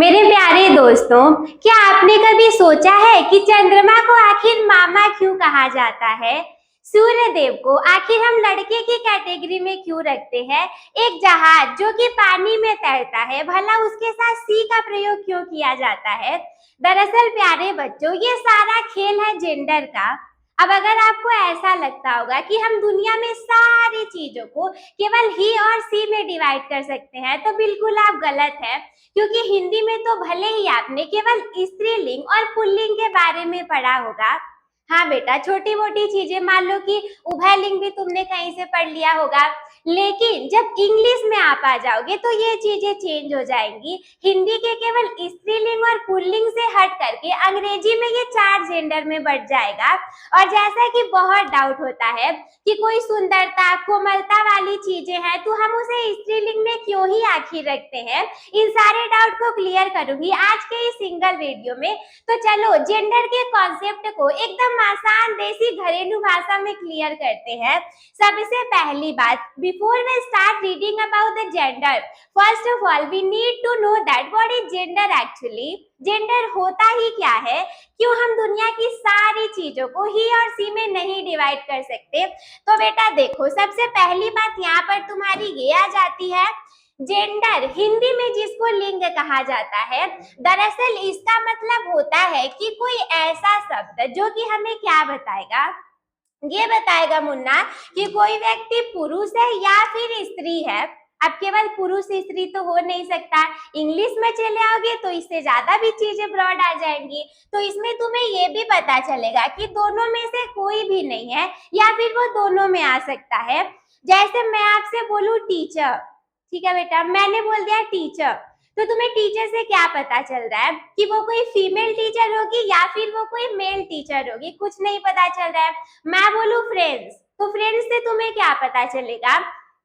मेरे प्यारे दोस्तों, क्या आपने कभी सोचा है कि चंद्रमा को आखिर मामा क्यों कहा जाता है? सूर्य देव को आखिर हम लड़के की कैटेगरी में क्यों रखते हैं? एक जहाज जो कि पानी में तैरता है, भला उसके साथ सी का प्रयोग क्यों किया जाता है? दरअसल प्यारे बच्चों, ये सारा खेल है जेंडर का। अब अगर आपको ऐसा लगता होगा कि हम दुनिया में सारी चीजों को केवल ही और सी में डिवाइड कर सकते हैं, तो बिल्कुल आप गलत है। क्योंकि हिंदी में तो भले ही आपने केवल स्त्रीलिंग और पुल्लिंग के बारे में पढ़ा होगा। हाँ बेटा, छोटी मोटी चीजें, मान लो कि उभयलिंग भी तुमने कहीं से पढ़ लिया होगा। लेकिन जब इंग्लिश में आप आ जाओगे तो ये चीजें चेंज हो जाएंगी। हिंदी के केवल स्त्रीलिंग और पुल्लिंग से हट करके अंग्रेजी में ये चार जेंडर में बढ़ जाएगा। और जैसा कि बहुत डाउट होता है कि कोई सुंदरता कोमलता वाली चीजें हैं, तो हम उसे स्त्रीलिंग में क्यों ही आखिर रखते हैं, इन सारे डाउट को क्लियर करूंगी आज के इस सिंगल वीडियो में। तो चलो जेंडर के कॉन्सेप्ट को एकदम आसान देसी घरेलू भाषा में क्लियर करते हैं। सबसे पहली बात, before we start reading about the gender, first of all we need to know that what is gender actually. Gender होता ही क्या है, क्यों हम दुनिया की सारी चीजों को ही और सी में नहीं डिवाइड कर सकते? तो बेटा देखो, सबसे पहली बात यहाँ पर तुम्हारी ये आ जाती है, जेंडर हिंदी में जिसको लिंग कहा जाता है, दरअसल इसका मतलब होता है कि कोई ऐसा शब्द जो कि हमें क्या बताएगा, ये बताएगा मुन्ना कि कोई व्यक्ति पुरुष है या फिर स्त्री है। अब केवल पुरुष स्त्री तो हो नहीं सकता, इंग्लिश में चले आओगे तो इससे ज्यादा भी चीजें ब्रॉड आ जाएंगी। तो इसमें तुम्हें ये भी पता चलेगा कि दोनों में से कोई भी नहीं है या फिर वो दोनों में आ सकता है। जैसे मैं आपसे बोलूं टीचर, ठीक है बेटा, मैंने बोल दिया टीचर, तो तुम्हें टीचर से क्या पता चल रहा है कि वो कोई फीमेल टीचर होगी या फिर वो कोई मेल टीचर होगी? कुछ नहीं पता चल रहा है। मैं बोलूं फ्रेंड्स, तो फ्रेंड्स से तुम्हें क्या पता चलेगा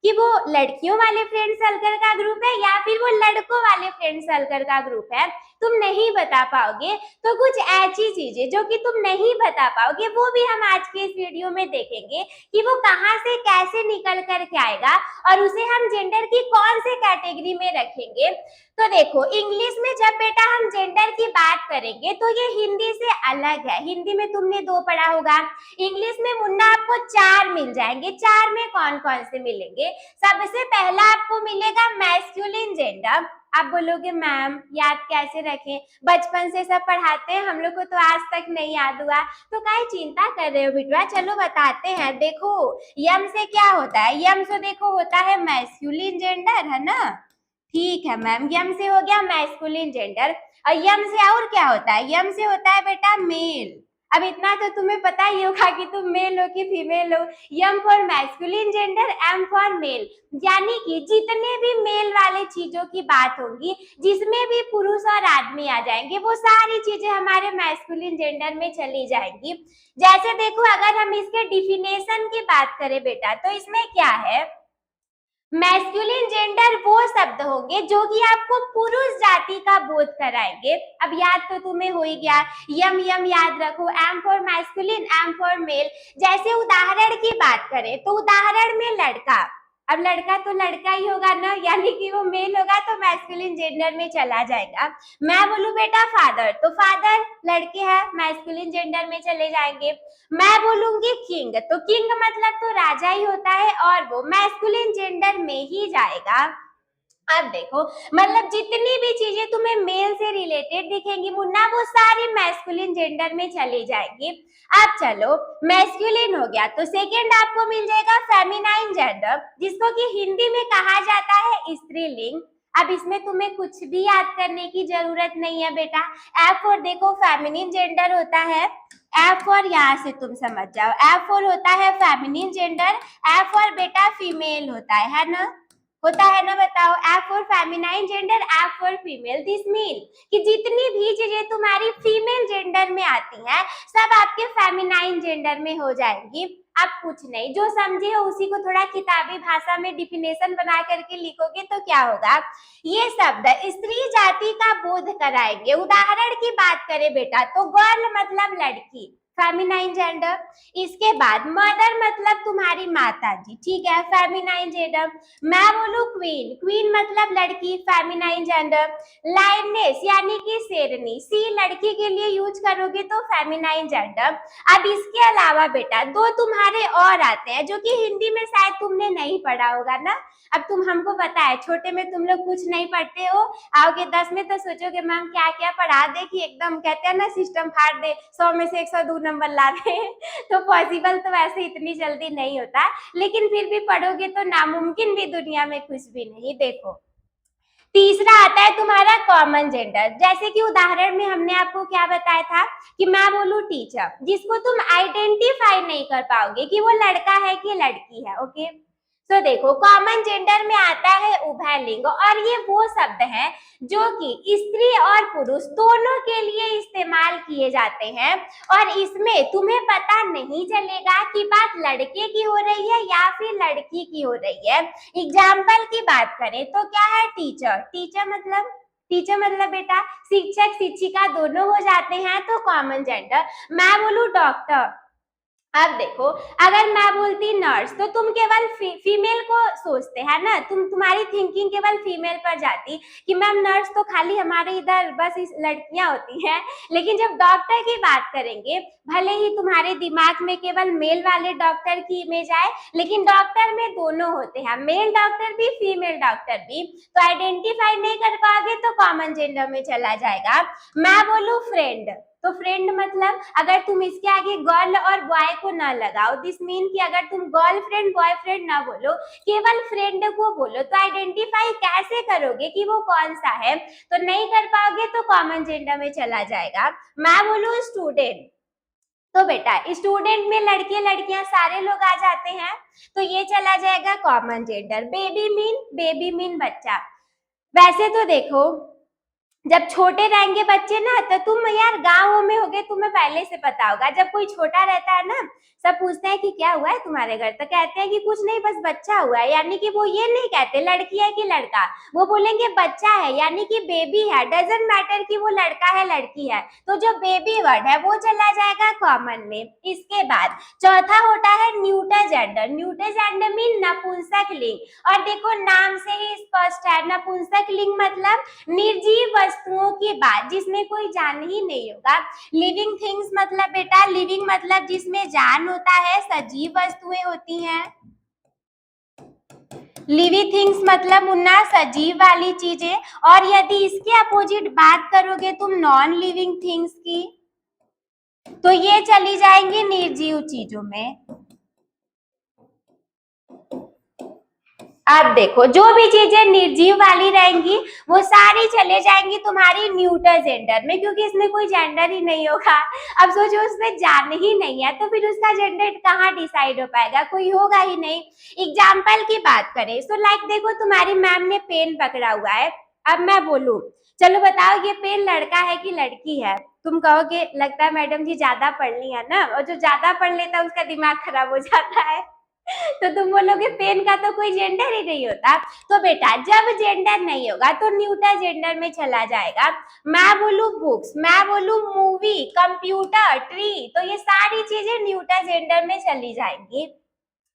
कि वो लड़कियों वाले फ्रेंड सर्कल का ग्रुप है या फिर वो लड़कों वाले फ्रेंड सर्कल का ग्रुप है? तुम नहीं बता पाओगे। तो कुछ ऐसी चीजें जो कि तुम नहीं बता पाओगे, वो भी हम आज के इस वीडियो में देखेंगे कि वो कहां से कैसे निकल कर के आएगा और उसे हम जेंडर की कौन से कैटेगरी में रखेंगे। तो देखो, इंग्लिश में जब बेटा हम जेंडर की बात करेंगे तो ये हिंदी से अलग है। हिंदी में तुमने दो पढ़ा होगा, इंग्लिश में मुन्ना आपको चार मिल जाएंगे। चार में कौन कौन से मिलेंगे? सबसे पहला आपको मिलेगा मैस्कुलिन जेंडर। आप बोलोगे मैम याद कैसे रखें, बचपन से सब पढ़ाते हैं, हम लोग को तो आज तक नहीं याद हुआ। तो काहे चिंता कर रहे हो बिटवा, चलो बताते हैं। देखो यम से क्या होता है, यम से देखो होता है मैस्कुलिन जेंडर, है ना? ठीक है मैम, यम से हो गया मैस्कुलिन जेंडर। और यम से और क्या होता है? यम से होता है बेटा मेल। अब इतना तो तुम्हें पता ही होगा कि तुम मेल हो कि फीमेल हो। M for masculine gender, M for male. यानी कि जितने भी मेल वाले चीजों की बात होगी, जिसमें भी पुरुष और आदमी आ जाएंगे, वो सारी चीजें हमारे मैस्कुलिन जेंडर में चली जाएंगी। जैसे देखो, अगर हम इसके डिफिनेशन की बात करें बेटा, तो इसमें क्या है, मैस्कुलिन जेंडर वो शब्द होंगे जो कि आपको पुरुष जाति का बोध कराएंगे। अब याद तो तुम्हें हो ही गया, यम यम याद रखो, M for masculine, M for male. जैसे उदाहरण की बात करें तो उदाहरण में लड़का, अब लड़का तो लड़का ही होगा ना, यानी कि वो मेल होगा तो मैस्कुलिन जेंडर में चला जाएगा। मैं बोलूं बेटा फादर, तो फादर लड़के हैं, मैस्कुलिन जेंडर में चले जाएंगे। मैं बोलूंगी किंग, तो किंग मतलब तो राजा ही होता है और वो मैस्कुलिन जेंडर में ही जाएगा। अब देखो, मतलब जितनी भी चीजें तुम्हें मेल से रिलेटेड दिखेंगी मुन्ना, वो सारी मैस्कुलिन जेंडर में चली जाएगी। अब चलो, मैस्कुलिन हो गया, तो सेकंड आपको मिल जाएगा फेमिनाइन जेंडर, जिसको कि हिंदी में कहा जाता है स्त्रीलिंग। अब इसमें तुम्हें कुछ भी याद करने की जरूरत नहीं है बेटा। एफ और देखो फेमिनिन जेंडर होता है, एफ और यहाँ से तुम समझ जाओ, एफ और होता है फेमिनिन जेंडर, एफ और बेटा फीमेल होता है ना? होता है ना, बताओ। F for feminine gender, F for female. This mean कि जितनी भी चीजें तुम्हारी फीमेल जेंडर में आती हैं, सब आपके फेमिनाइन जेंडर में हो जाएंगी। अब कुछ नहीं, जो समझे हो उसी को थोड़ा किताबी भाषा में डिफिनेशन बना करके लिखोगे तो क्या होगा, ये शब्द स्त्री जाति का बोध कराएंगे। उदाहरण की बात करें बेटा, तो गर्ल मतलब लड़की, फेमिनाइन जेंडर। इसके बाद मदर मतलब तुम्हारी माता जी, ठीक है, फेमिनाइन जेंडर। मैं बोलूं क्वीन, क्वीन मतलब लड़की, फेमिनाइन जेंडर। लायनेस यानी कि शेरनी, सी लड़की के लिए यूज करोगे तो फेमिनाइन जेंडर। अब इसके अलावा बेटा दो तुम्हारे और आते हैं जो कि हिंदी में शायद तुमने नहीं पढ़ा होगा ना। अब तुम हमको पता है छोटे में तुम लोग कुछ नहीं पढ़ते हो, आओगे 10 में तो सोचोगे मैम क्या क्या पढ़ा दे कि एकदम कहते हैं ना सिस्टम फाड़ दे, 100 में से 102 नंबर ला दे तो पॉसिबल तो वैसे इतनी जल्दी नहीं होता, लेकिन फिर भी पढ़ोगे तो नामुमकिन भी दुनिया में कुछ भी नहीं। देखो तीसरा आता है तुम्हारा कॉमन जेंडर। जैसे कि उदाहरण में हमने आपको क्या बताया था कि मैं बोलूं टीचर, जिसको तुम आइडेंटिफाई नहीं कर पाओगे कि वो लड़का है कि लड़की है। ओके, तो देखो कॉमन जेंडर में आता है उभयलिंग, और ये वो शब्द है जो कि स्त्री और पुरुष दोनों के लिए इस्तेमाल किए जाते हैं, और इसमें तुम्हें पता नहीं चलेगा कि बात लड़के की हो रही है या फिर लड़की की हो रही है। एग्जाम्पल की बात करें तो क्या है टीचर, टीचर मतलब बेटा शिक्षक शिक्षिका दोनों हो जाते हैं तो कॉमन जेंडर। मैं बोलूं डॉक्टर, अब देखो अगर मैं बोलती नर्स तो तुम केवल फीमेल को सोचते हैं ना, तुम्हारी थिंकिंग केवल फीमेल पर जाती कि मैम नर्स तो खाली हमारे इधर बस इस लड़कियां होती हैं। लेकिन जब डॉक्टर की बात करेंगे, भले ही तुम्हारे दिमाग में केवल मेल वाले डॉक्टर की इमेज आए, लेकिन डॉक्टर में दोनों होते हैं, मेल डॉक्टर भी फीमेल डॉक्टर भी, तो आइडेंटिफाई नहीं कर पाओगे तो कॉमन जेंडर में चला जाएगा। मैं बोलूं फ्रेंड, तो फ्रेंड मतलब अगर तुम इसके आगे गर्ल और बॉय को ना लगाओ, दिस मीन कि अगर तुम गर्लफ्रेंड बॉयफ्रेंड ना बोलो, केवल फ्रेंड को बोलो, तो आइडेंटिफाई कैसे करोगे कि वो कौन सा है, तो नहीं कर पाओगे तो कॉमन जेंडर में चला जाएगा। मैं बोलूं स्टूडेंट, तो बेटा स्टूडेंट में लड़के लड़कियां सारे लोग आ जाते हैं, तो ये चला जाएगा कॉमन जेंडर। बेबी मीन बच्चा। वैसे तो देखो जब छोटे रहेंगे बच्चे ना, तो तुम यार गाँव में होगे, तुम्हें पहले से पता होगा, जब कोई छोटा रहता है ना, सब पूछते हैं कि क्या हुआ है तुम्हारे घर, तो कहते हैं कि कुछ नहीं बस बच्चा हुआ है, यानी कि वो ये नहीं कहते लड़की है कि लड़का, वो बोलेंगे बच्चा है यानी कि बेबी है, डजंट मैटर कि वो लड़का है लड़की है, तो जो बेबी वर्ड है वो चला जाएगा कॉमन में। इसके बाद चौथा होता है neuter gender. Neuter gender mean नपुंसक लिंग, और देखो नाम से ही स्पष्ट है, नपुंसक लिंग मतलब निर्जीव वस्तुओं की बात जिसमें कोई जान ही नहीं होगा। लिविंग थिंग्स मतलब बेटा, लिविंग मतलब जिसमें जान होता है, सजीव वस्तुएं होती हैं। लिविंग थिंग्स मतलब मुन्ना सजीव वाली चीजें, और यदि इसके अपोजिट बात करोगे तुम नॉन लिविंग थिंग्स की, तो ये चली जाएंगी निर्जीव चीजों में। अब देखो जो भी चीजें निर्जीव वाली रहेंगी वो सारी चले जाएंगी तुम्हारी न्यूटर जेंडर में, क्योंकि इसमें कोई जेंडर ही नहीं होगा। अब सोचो उसमें जान ही नहीं है तो फिर उसका जेंडर कहाँ डिसाइड हो पाएगा, कोई होगा ही नहीं। एग्जाम्पल की बात करें तो लाइक देखो तुम्हारी मैम ने पेन पकड़ा हुआ है, अब मैं बोलूं चलो बताओ ये पेन लड़का है कि लड़की है, तुम कहोगे लगता है मैडम जी ज्यादा पढ़ ली है ना, और जो ज्यादा पढ़ लेता है उसका दिमाग खराब हो जाता है तो तुम बोलोगे पेन का तो कोई जेंडर ही नहीं होता। तो बेटा जब जेंडर नहीं होगा तो न्यूटर जेंडर में चला जाएगा। मैं बोलूं बुक्स, मैं बोलूं मूवी, कंप्यूटर, ट्री, तो ये सारी चीजें न्यूटर जेंडर में चली जाएंगी।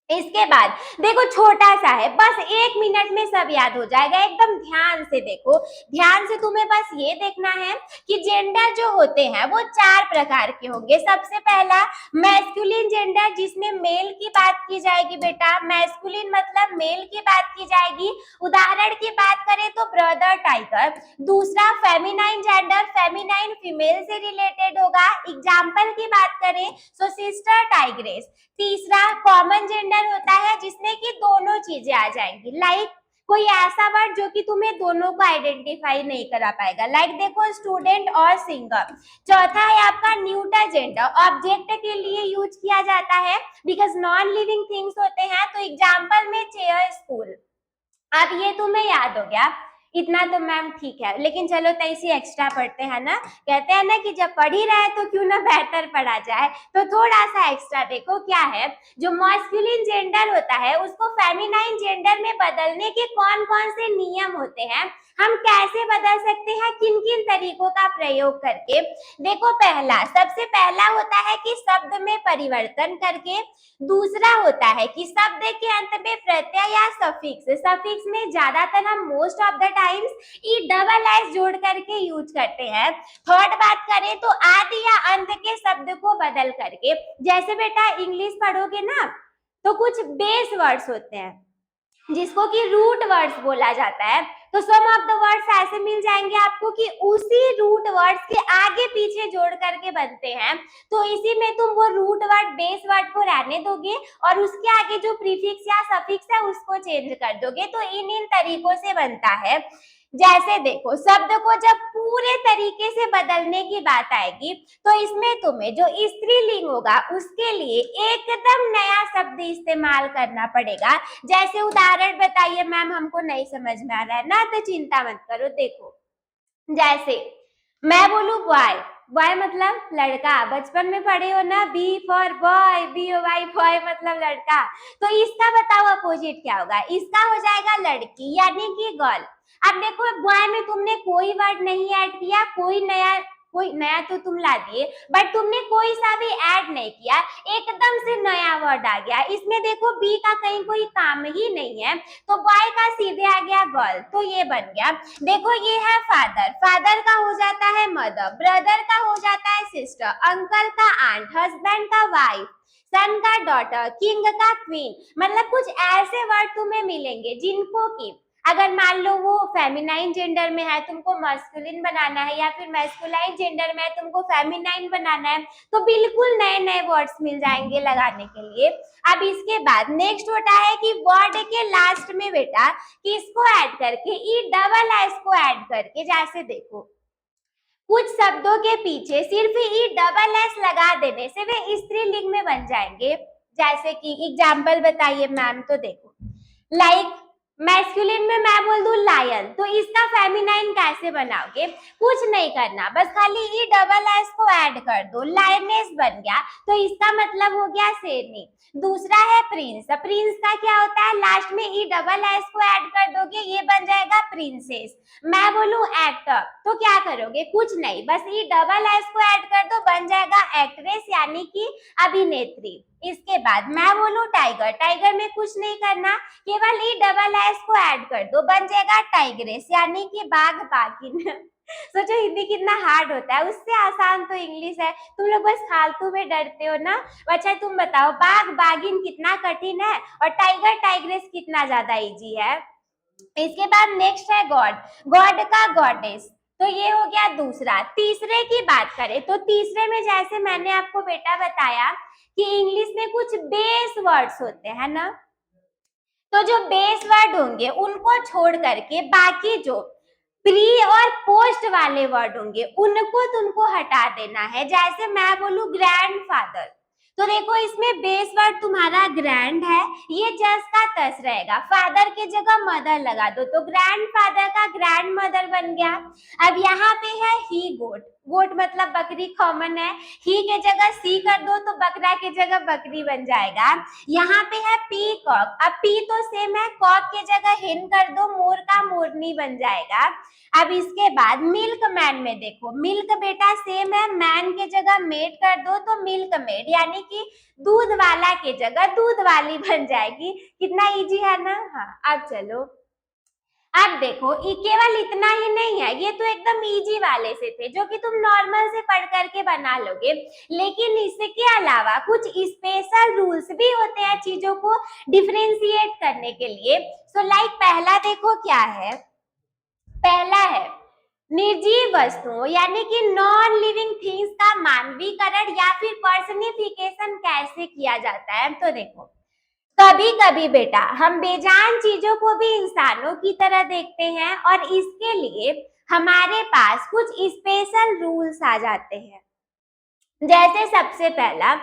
इसके बाद देखो छोटा सा है, बस 1 मिनट में सब याद हो जाएगा, एकदम ध्यान से देखो, ध्यान से तुम्हें बस ये देखना है कि जेंडर जो होते हैं वो 4 प्रकार के होंगे। सबसे पहला मैस्कुलिन जेंडर, जिसमें मेल की बात की जाएगी बेटा, मैस्कुलिन मतलब मेल की बात की जाएगी। उदाहरण की बात करें तो ब्रदर टाइगर। दूसरा फेमिनाइन जेंडर, फेमिनाइन फीमेल से रिलेटेड होगा, एग्जाम्पल की बात करें तो सिस्टर टाइग्रेस। तीसरा कॉमन जेंडर होता है जिसमें कि दोनों चीजें आ जाएंगी, लाइक कोई ऐसा वर्ड जो कि तुम्हें दोनों को आइडेंटिफाई नहीं करा पाएगा, लाइक देखो स्टूडेंट और सिंगर। चौथा है आपका न्यूटर जेंडर, ऑब्जेक्ट के लिए यूज किया जाता है बिकॉज नॉन लिविंग थिंग्स होते हैं, तो एग्जाम्पल में चेयर, स्कूल। अब ये तुम्हें याद हो गया, इतना तो मैम ठीक है, लेकिन चलो तैसी एक्स्ट्रा पढ़ते हैं ना, कहते हैं ना कि जब पढ़ ही रहे तो क्यों ना बेहतर पढ़ा जाए, तो थोड़ा सा एक्स्ट्रा देखो क्या है। जो मस्कुलिन जेंडर होता है उसको फेमिनाइन जेंडर में बदलने के कौन कौन से नियम होते हैं, हम कैसे बदल सकते हैं, किन किन तरीकों का प्रयोग करके। देखो, सबसे पहला होता है कि शब्द में परिवर्तन करके। दूसरा होता है कि शब्द के अंत में प्रत्यय या सफिक्स में ज्यादातर हम most of the times E double S जोड़ करके यूज करते हैं। थर्ड बात करें तो आदि या अंत के शब्द को बदल करके। जैसे बेटा इंग्लिश पढ़ोगे ना, तो कुछ बेस वर्ड्स होते हैं जिसको कि रूट वर्ड्स बोला जाता है। तो सम ऑफ द वर्ड्स ऐसे मिल जाएंगे आपको कि उसी रूट वर्ड्स के आगे पीछे जोड़ करके बनते हैं। तो इसी में तुम वो रूट वर्ड बेस वर्ड को रहने दोगे और उसके आगे जो प्रीफिक्स या सफिक्स है उसको चेंज कर दोगे। तो इन तरीकों से बनता है। जैसे देखो, शब्द को जब पूरे तरीके से बदलने की बात आएगी तो इसमें तुम्हें जो स्त्रीलिंग होगा उसके लिए एकदम नया शब्द इस्तेमाल करना पड़ेगा। जैसे उदाहरण बताइए मैम, हमको नहीं समझ में आ रहा है ना, तो चिंता मत करो। देखो, जैसे मैं बोलू बॉय, बॉय मतलब लड़का, बचपन में पढ़े हो ना, B for boy, B O Y, boy मतलब लड़का। तो इसका बताओ अपोजिट क्या होगा, इसका हो जाएगा लड़की यानी कि गर्ल। अब देखो, बॉय में तुमने कोई वर्ड नहीं ऐड किया, कोई नया तो तुम ला दिए, बट तुमने कोई सा भी ऐड नहीं किया, एकदम से नया वर्ड आ गया। इसमें देखो बी का कहीं कोई काम ही नहीं है, तो बॉय का सीधे आ गया गर्ल, तो ये बन गया। देखो, ये है फादर, फादर का हो जाता है मदर, ब्रदर का हो जाता है सिस्टर, अंकल का आंट, हस्बैंड का वाइफ, सन का डॉटर, किंग का क्वीन। मतलब कुछ ऐसे वर्ड तुम्हें मिलेंगे जिनको कि अगर मान लो वो फेमिनाइन जेंडर में है, तुमको मस्कुलिन बनाना है, या फिर मैस्कुलाइन जेंडर में है, तुमको फेमिनाइन बनाना है, तो बिल्कुल नए नए वर्ड्स मिल जाएंगे लगाने के लिए। अब इसके बाद नेक्स्ट होता है कि वर्ड के लास्ट में बेटा किसको ऐड करके, ई डबल एस को ऐड करके। जैसे देखो, कुछ शब्दों के पीछे सिर्फ ई डबल एस लगा देने से वे स्त्रीलिंग में बन जाएंगे। जैसे कि एग्जाम्पल बताइए मैम, तो देखो, लाइक मैस्कुलिन में मैं बोल दूं लायन, तो इसका फेमिनाइन कैसे बनाओगे, कुछ नहीं करना, बस खाली ई डबल एस को ऐड कर दो, लायनेस बन गया, तो इसका मतलब हो गया शेरनी। दूसरा है प्रिंस, प्रिंस का क्या होता है, लास्ट में ई डबल एस को ऐड कर दोगे, ये बन जाएगा प्रिंसेस। मैं बोलूं एक्टर, तो क्या करोगे, कुछ नहीं, बस ई डबल एस को ऐड कर दो, बन जाएगा एक्ट्रेस यानी कि अभिनेत्री। इसके बाद मैं बोलूं टाइगर, टाइगर में कुछ नहीं करना, केवल ई डबल एस को ऐड कर दो, बन जाएगा टाइग्रेस यानी कि बाघ बाघिन। सोचो हिंदी कितना हार्ड होता है, उससे आसान तो इंग्लिश है। तुम लोग बस फालतू में डरते हो ना। अच्छा तुम बताओ, बाघ बाघिन कितना कठिन है और टाइगर टाइग्रेस कितना ज्यादा इजी है। इसके बाद नेक्स्ट है गॉड, गॉड का गॉडेस, तो ये हो गया दूसरा। तीसरे की बात करें तो तीसरे में जैसे मैंने आपको बेटा बताया कि इंग्लिश में कुछ बेस वर्ड्स होते हैं ना, तो जो बेस वर्ड होंगे उनको छोड़ करके बाकी जो प्री और पोस्ट वाले वर्ड होंगे उनको तुमको हटा देना है। जैसे मैं बोलूं ग्रैंडफादर, तो देखो इसमें बेस वर्ड तुम्हारा ग्रैंड है, ये जस का तस रहेगा, फादर की जगह मदर लगा दो, तो ग्रैंडफादर का ग्रैंड मदर बन गया। अब यहाँ पे है ही गोट, गोट मतलब बकरी कॉमन है, ही के जगह सी कर दो तो बकरा की जगह बकरी बन जाएगा। यहाँ पे है पी कॉक, अब पी तो सेम है, कॉक की जगह हिन कर दो, मोर का मोरनी बन जाएगा। अब इसके बाद मिल्क मैन में देखो, मिल्क बेटा सेम है, मैन के जगह मेड कर दो तो मिल्क मेड यानी कि दूध वाला के जगह दूध वाली बन जाएगी। कितना इजी है ना। हाँ, अब चलो, अब देखो केवल इतना ही नहीं है, ये तो एकदम इजी वाले से थे जो कि तुम नॉर्मल से पढ़ करके बना लोगे, लेकिन इसके अलावा कुछ स्पेशल रूल्स भी होते हैं चीजों को डिफरेंशिएट करने के लिए। सो लाइक पहला देखो क्या है, पहला है निर्जीव वस्तुओं यानी कि नॉन लिविंग थिंग्स का मानवीकरण या फिर पर्सनिफिकेशन कैसे किया जाता है। तो देखो, कभी कभी बेटा हम बेजान चीजों को भी इंसानों की तरह देखते हैं और इसके लिए हमारे पास कुछ स्पेशल रूल्स आ जाते हैं। जैसे सबसे पहला,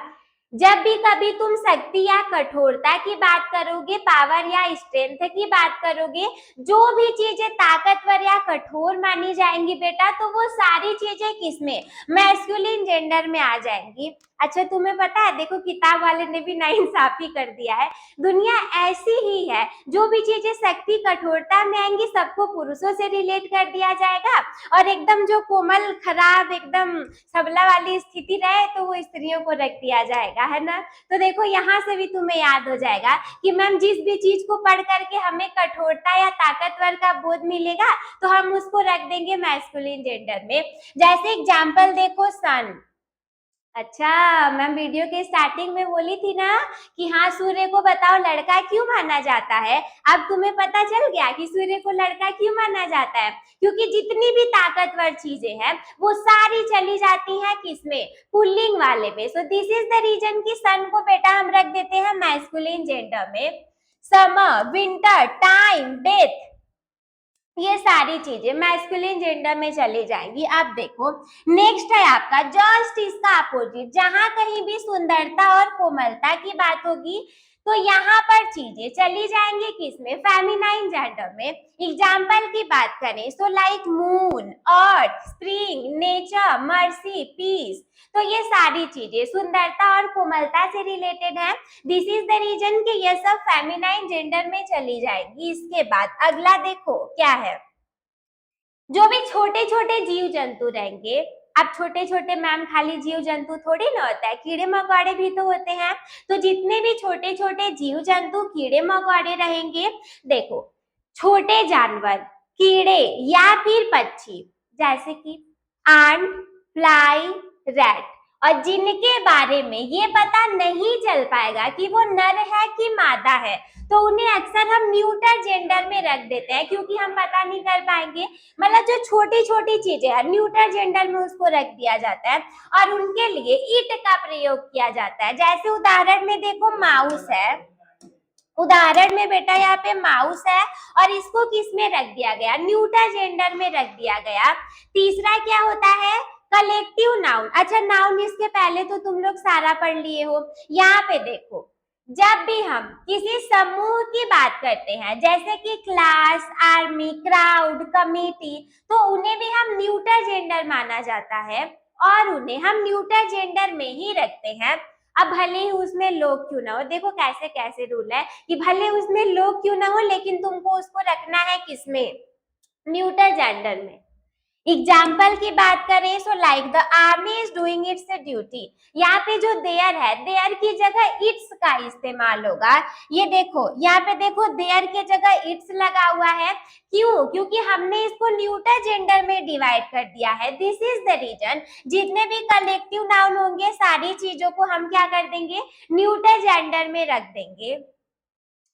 जब भी कभी तुम शक्ति या कठोरता की बात करोगे, पावर या स्ट्रेंथ की बात करोगे, जो भी चीजें ताकतवर या कठोर मानी जाएंगी बेटा, तो वो सारी चीजें किसमें, मैस्कुलिन जेंडर में आ जाएंगी। अच्छा तुम्हें पता है, देखो किताब वाले ने भी नाइंसाफी कर दिया है। दुनिया ऐसी ही है, जो भी चीजें शक्ति कठोरता में आएंगी सबको पुरुषों से रिलेट कर दिया जाएगा, और एकदम जो कोमल खराब एकदम सबला वाली स्थिति रहे तो वो स्त्रियों को रख दिया जाएगा, है ना। तो देखो यहाँ से भी तुम्हें याद हो जाएगा कि मैम जिस भी चीज को पढ़ करके हमें कठोरता या ताकतवर का बोध मिलेगा तो हम उसको रख देंगे मैस्कुलिन जेंडर में। जैसे एग्जाम्पल देखो सन। अच्छा मैम वीडियो के स्टार्टिंग में बोली थी ना कि हाँ सूर्य को बताओ लड़का क्यों माना जाता है। अब तुम्हें पता चल गया कि सूर्य को लड़का क्यों माना जाता है, क्योंकि जितनी भी ताकतवर चीजें हैं वो सारी चली जाती हैं किसमें, पुल्लिंग वाले में। So this is the reason कि सन को बेटा हम रख देते हैं मैस्कुलिन जेंडर में। समर, विंटर, टाइम, डेथ, ये सारी चीजें मैस्कुलिन जेंडर में चली जाएंगी। अब देखो नेक्स्ट है आपका जस्ट इसका अपोजिट, जहां कहीं भी सुंदरता और कोमलता की बात होगी तो यहाँ पर चीजें चली जाएंगी किसमें, फेमिनाइन जेंडर में। एग्जाम्पल की बात करें तो लाइक मून, अर्थ, स्प्रिंग, नेचर, मर्सी, पीस, तो ये सारी चीजें सुंदरता और कोमलता से रिलेटेड है। दिस इज द रीजन कि ये सब फेमिनाइन जेंडर में चली जाएगी। इसके बाद अगला देखो क्या है, जो भी छोटे छोटे जीव जंतु रहेंगे। अब छोटे छोटे मैम खाली जीव जंतु थोड़ी ना होता है, कीड़े मकोड़े भी तो होते हैं। तो जितने भी छोटे छोटे जीव जंतु कीड़े मकोड़े रहेंगे, देखो छोटे जानवर, कीड़े या फिर पक्षी, जैसे कि आंट, फ्लाई, रैट, और जिनके बारे में ये पता नहीं चल पाएगा कि वो नर है कि मादा है, तो उन्हें अक्सर हम न्यूटर जेंडर में रख देते हैं, क्योंकि हम पता नहीं कर पाएंगे। मतलब जो छोटी छोटी चीजें हैं न्यूटर जेंडर में उसको रख दिया जाता है, और उनके लिए इट का प्रयोग किया जाता है। जैसे उदाहरण में देखो माउस है, उदाहरण में बेटा यहाँ पे माउस है, और इसको किस में रख दिया गया, न्यूटर जेंडर में रख दिया गया। तीसरा क्या होता है, कलेक्टिव नाउन। अच्छा नाउन इसके पहले तो तुम लोग सारा पढ़ लिए हो। यहाँ पे देखो जब भी हम किसी समूह की बात करते हैं, जैसे कि क्लास, आर्मी, क्राउड, कमेटी, तो उन्हें भी हम न्यूटर जेंडर माना जाता है, और उन्हें हम न्यूटर जेंडर में ही रखते हैं। अब भले ही उसमें लोग क्यों ना हो, देखो कैसे कैसे रूल है कि भले उसमें लोग क्यों ना हो लेकिन तुमको उसको रखना है किसमें, न्यूटर जेंडर में। एग्जाम्पल की बात करें so like the army is doing it's duty, यहाँ पे जो देयर है, देयर की जगह इट्स का इस्तेमाल होगा। ये देखो यहाँ पे देखो देयर के जगह इट्स लगा हुआ है, क्यों, क्योंकि हमने इसको न्यूटर जेंडर में डिवाइड कर दिया है। दिस इज द रीजन, जितने भी कलेक्टिव नाउन होंगे सारी चीजों को हम क्या कर देंगे, न्यूटर जेंडर में रख देंगे।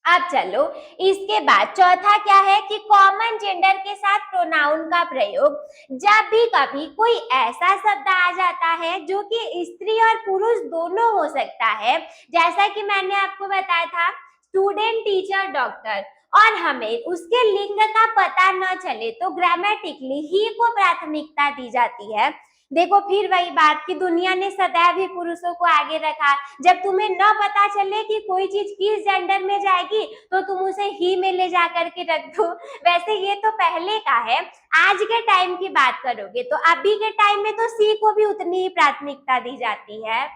अब चलो इसके बाद चौथा क्या है कि कॉमन जेंडर के साथ प्रोनाउन का प्रयोग। जब भी कभी कोई ऐसा शब्द आ जाता है जो कि स्त्री और पुरुष दोनों हो सकता है, जैसा कि मैंने आपको बताया था स्टूडेंट, टीचर, डॉक्टर, और हमें उसके लिंग का पता न चले तो ग्रामेटिकली ही को प्राथमिकता दी जाती है। देखो फिर वही बात कि दुनिया ने सदैव ही पुरुषों को आगे रखा। जब तुम्हें न पता चले कि कोई चीज किस जेंडर में जाएगी तो तुम उसे ही में ले जा करके रख दो। वैसे ये तो पहले का है, आज के टाइम की बात करोगे तो अभी के टाइम में तो सी को भी उतनी ही प्राथमिकता दी जाती है।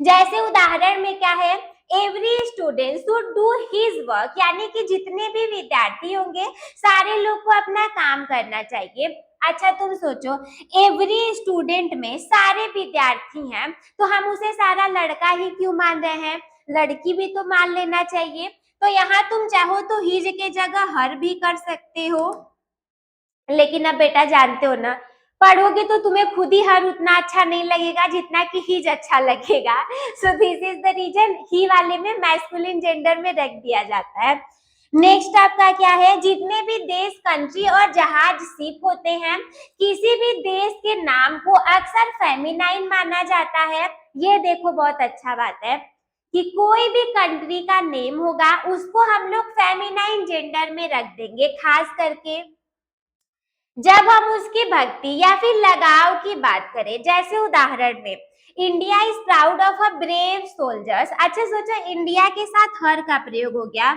जैसे उदाहरण में क्या है, every student should do his work, यानी कि जितने भी विद्यार्थी होंगे सारे लोग को अपना काम करना चाहिए। अच्छा तुम सोचो एवरी स्टूडेंट में सारे विद्यार्थी हैं तो हम उसे सारा लड़का ही क्यों मान रहे हैं, लड़की भी तो मान लेना चाहिए। तो यहाँ तुम चाहो तो हिज के जगह हर भी कर सकते हो, लेकिन अब बेटा जानते हो ना पढ़ोगे तो तुम्हें खुद ही हर उतना अच्छा नहीं लगेगा जितना कि हिज अच्छा लगेगा। So this is the reason he वाले में मैस्कुलिन जेंडर में रख दिया जाता है। नेक्स्ट आपका क्या है, जितने भी देश, कंट्री और जहाज, शिप होते हैं, किसी भी देश के नाम को अक्सर फेमिनाइन माना जाता है। ये देखो बहुत अच्छा बात है कि कोई भी कंट्री का नेम होगा उसको हम लोग फेमिनाइन जेंडर में रख देंगे, खास करके जब हम उसकी भक्ति या फिर लगाव की बात करें। जैसे उदाहरण में India is proud of a brave soldiers. अच्छा सोचो, इंडिया के साथ हर का प्रयोग हो गया।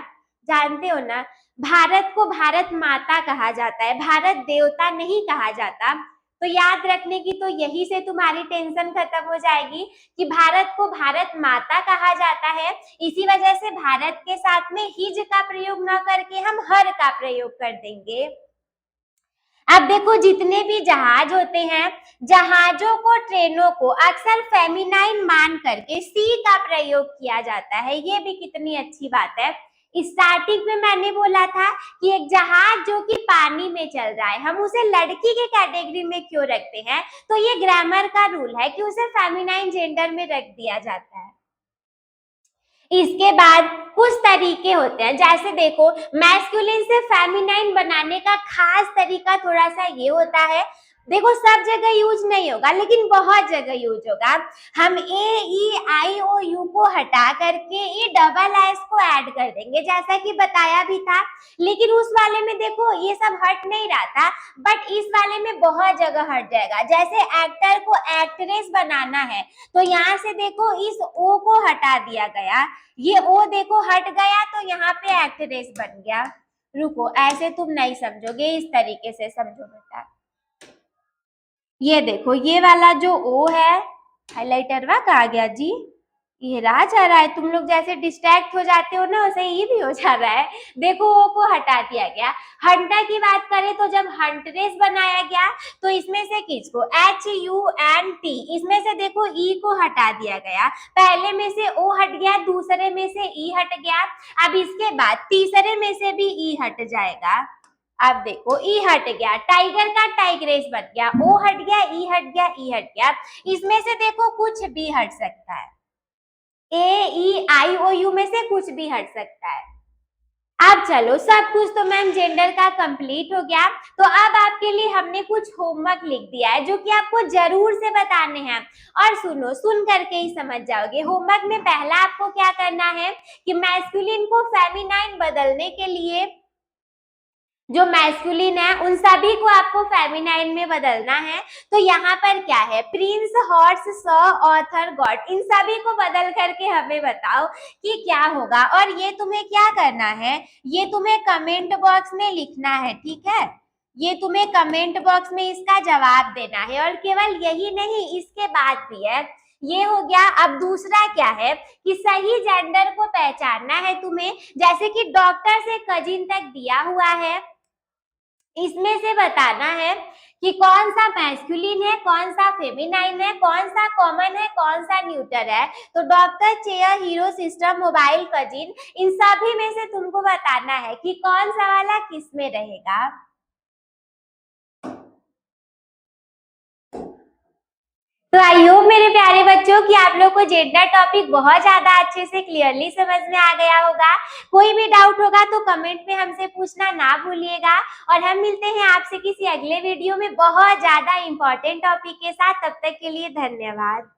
जानते हो ना, भारत को भारत माता कहा जाता है, भारत देवता नहीं कहा जाता। तो याद रखने की, तो यही से तुम्हारी टेंशन खत्म हो जाएगी कि भारत को भारत माता कहा जाता है। इसी वजह से भारत के साथ में हिज का प्रयोग न करके हम हर का प्रयोग कर देंगे। अब देखो, जितने भी जहाज होते हैं, जहाजों को, ट्रेनों को अक्सर फेमिनाइन मान करके सी का प्रयोग किया जाता है। ये भी कितनी अच्छी बात है। स्टार्टिंग में मैंने बोला था कि एक जहाज जो कि पानी में चल रहा है, हम उसे लड़की के कैटेगरी में क्यों रखते हैं? तो ये ग्रामर का रूल है कि उसे फेमिनाइन जेंडर में रख दिया जाता है। इसके बाद कुछ तरीके होते हैं, जैसे देखो, मैस्कुलिन से फेमिनाइन बनाने का खास तरीका थोड़ा सा ये होता है। देखो, सब जगह यूज नहीं होगा, लेकिन बहुत जगह यूज होगा। हम ए ई आई ओ यू को हटा करके ई डबल एस को ऐड कर देंगे, जैसा कि बताया भी था। लेकिन उस वाले में देखो ये सब हट नहीं रहा था, बट इस वाले में बहुत जगह हट जाएगा। जैसे एक्टर को एक्ट्रेस बनाना है, तो यहाँ से देखो इस ओ को हटा दिया गया, ये ओ देखो हट गया, तो यहाँ पे एक्ट्रेस बन गया। रुको, ऐसे तुम नहीं समझोगे, इस तरीके से समझो बेटा। ये देखो, ये वाला जो ओ है, हाइलाइटर वा कहा गया जी, ये रहा जा रहा है। तुम लोग जैसे डिस्ट्रैक्ट हो जाते हो ना, वैसे ये भी हो जा रहा है। देखो, ओ को हटा दिया गया। हंटर की बात करें तो जब हंटरेस बनाया गया, तो इसमें से किसको, HUNT, इसमें से देखो ई को हटा दिया गया। पहले में से ओ हट गया, दूसरे में से ई हट गया। अब इसके बाद तीसरे में से भी ई हट जाएगा। अब देखो, ई हट गया, टाइगर का टाइग्रेस बन गया, ओ हट गया, ई हट गया, ई हट गया। इसमें से देखो कुछ भी हट सकता है, AEIOU में से कुछ भी हट सकता है। अब चलो, सब कुछ तो मैम जेंडर का कंप्लीट हो गया। तो अब आपके लिए हमने कुछ होमवर्क लिख दिया है, जो कि आपको जरूर से बताने हैं। और सुनो, सुन करके ही समझ जाओगे। होमवर्क में पहला आपको क्या करना है कि मैस्कुलिन को फेमिनाइन बदलने के लिए, जो मैस्कुलिन है उन सभी को आपको फेमिनाइन में बदलना है। तो यहाँ पर क्या है, prince, horse, saw, author, god, इन सभी को बदल करके हमें बताओ कि क्या होगा। और ये तुम्हें क्या करना है, ये तुम्हें कमेंट बॉक्स में लिखना है, ठीक है। ये तुम्हें कमेंट बॉक्स में इसका जवाब देना है। और केवल यही नहीं, इसके बाद भी है। ये हो गया। अब दूसरा क्या है कि सही जेंडर को पहचानना है तुम्हें। जैसे कि डॉक्टर से कजिन तक दिया हुआ है, इसमें से बताना है कि कौन सा मैस्कुलिन है, कौन सा फेमिनाइन है, कौन सा कॉमन है, कौन सा न्यूटर है। तो doctor, chair, hero, sister, mobile, cousin, इन सभी में से तुमको बताना है कि कौन सा वाला किस में रहेगा। तो आई होप मेरे प्यारे बच्चों कि आप लोग को जेंडर टॉपिक बहुत ज्यादा अच्छे से क्लियरली समझ में आ गया होगा। कोई भी डाउट होगा तो कमेंट में हमसे पूछना ना भूलिएगा। और हम मिलते हैं आपसे किसी अगले वीडियो में बहुत ज्यादा इंपॉर्टेंट टॉपिक के साथ। तब तक के लिए धन्यवाद।